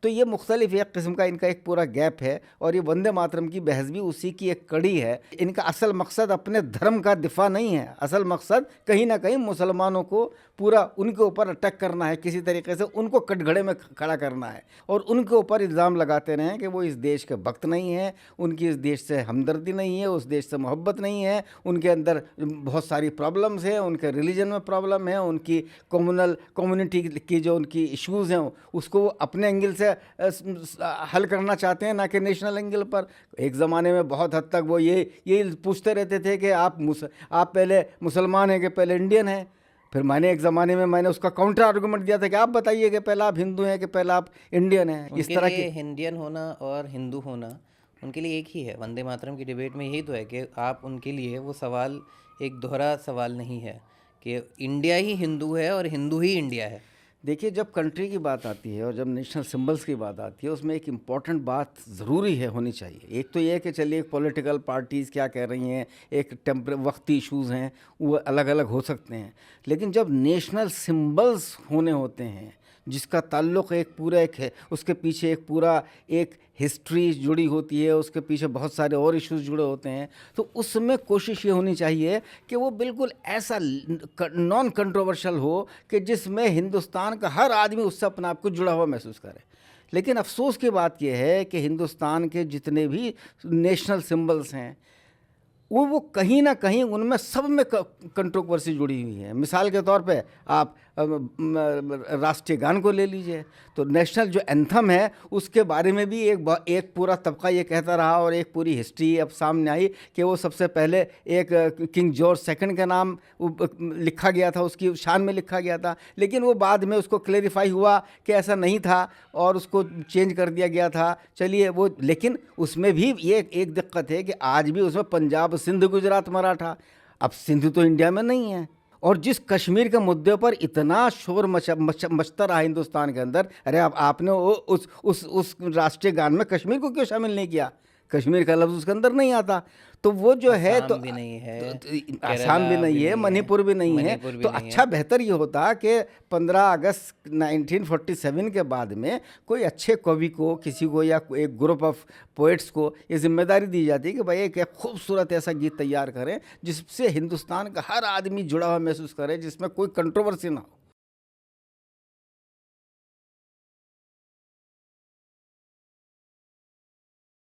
तो ये मुख्तलिफ एक किस्म का इनका एक पूरा गैप है, और ये वंदे मातरम की बहस भी उसी की एक कड़ी है। इनका असल मकसद अपने धर्म का दिफा नहीं है, असल मकसद कहीं ना कहीं मुसलमानों को पूरा उनके ऊपर अटैक करना है, किसी तरीके से उनको कटघरे में खड़ा करना है, और उनके ऊपर इल्ज़ाम लगाते रहें कि वो इस देश के भक्त नहीं हैं, उनकी इस देश से हमदर्दी नहीं है, उस देश से मोहब्बत नहीं है, उनके अंदर बहुत सारी प्रॉब्लम्स हैं, उनके रिलीजन में प्रॉब्लम है, उनकी कम्युनिटी की जो उनकी इश्यूज़ हैं उसको वो अपने एंगल से हल करना चाहते हैं, ना कि नेशनल एंगल पर। एक ज़माने में बहुत हद तक वो ये पूछते रहते थे कि आप पहले मुसलमान हैं कि पहले इंडियन हैं। फिर मैंने एक ज़माने में मैंने उसका काउंटर आर्गूमेंट दिया था कि आप बताइए कि पहला आप हिंदू हैं कि पहला आप इंडियन हैं। इस तरह की इंडियन होना और हिंदू होना उनके लिए एक ही है। वंदे मातरम की डिबेट में यही तो है कि आप उनके लिए वो सवाल एक दोहरा सवाल नहीं है कि इंडिया ही हिंदू है और हिंदू ही इंडिया है। देखिए, जब कंट्री की बात आती है और जब नेशनल सिंबल्स की बात आती है, उसमें एक इम्पॉर्टेंट बात ज़रूरी है होनी चाहिए। एक तो ये है कि चलिए पॉलिटिकल पार्टीज़ क्या कह रही हैं, एक वक्ती इश्यूज़ हैं, वो अलग अलग हो सकते हैं, लेकिन जब नेशनल सिंबल्स होने होते हैं जिसका ताल्लुक़ एक पूरा एक है, उसके पीछे एक पूरा एक हिस्ट्री जुड़ी होती है, उसके पीछे बहुत सारे और इश्यूज जुड़े होते हैं, तो उसमें कोशिश ये होनी चाहिए कि वो बिल्कुल ऐसा नॉन कंट्रोवर्शियल हो कि जिसमें हिंदुस्तान का हर आदमी उससे अपने आप को जुड़ा हुआ महसूस करे। लेकिन अफसोस की बात यह है कि हिंदुस्तान के जितने भी नेशनल सिंबल्स हैं वो कहीं ना कहीं उनमें सब में कंट्रोवर्सी जुड़ी हुई है। मिसाल के तौर पे आप राष्ट्रीय गान को ले लीजिए, तो नेशनल जो एंथम है उसके बारे में भी एक पूरा तबका ये कहता रहा, और एक पूरी हिस्ट्री अब सामने आई कि वो सबसे पहले एक किंग जॉर्ज सेकंड के नाम लिखा गया था, उसकी शान में लिखा गया था, लेकिन वो बाद में उसको क्लेरिफाई हुआ कि ऐसा नहीं था और उसको चेंज कर दिया गया था। चलिए वो, लेकिन उसमें भी ये एक दिक्कत है कि आज भी उसमें पंजाब, सिंध, गुजरात, मराठा, अब सिंध तो इंडिया में नहीं है। और जिस कश्मीर के मुद्दे पर इतना शोर मचता रहा हिंदुस्तान के अंदर, अरे आपने उस राष्ट्रीय गान में कश्मीर को क्यों शामिल नहीं किया? कश्मीर का लफ्ज़ उसके अंदर नहीं आता। तो वो जो है, तो भी नहीं है, आसाम भी नहीं है, मणिपुर भी नहीं है। तो अच्छा बेहतर ये होता कि 15 अगस्त 1947 के बाद में कोई अच्छे कवि को, किसी को, या एक ग्रुप ऑफ पोइट्स को ये जिम्मेदारी दी जाती कि भाई एक खूबसूरत ऐसा गीत तैयार करें जिससे हिंदुस्तान का हर आदमी जुड़ा हुआ महसूस करे, जिसमें कोई कंट्रोवर्सी ना हो।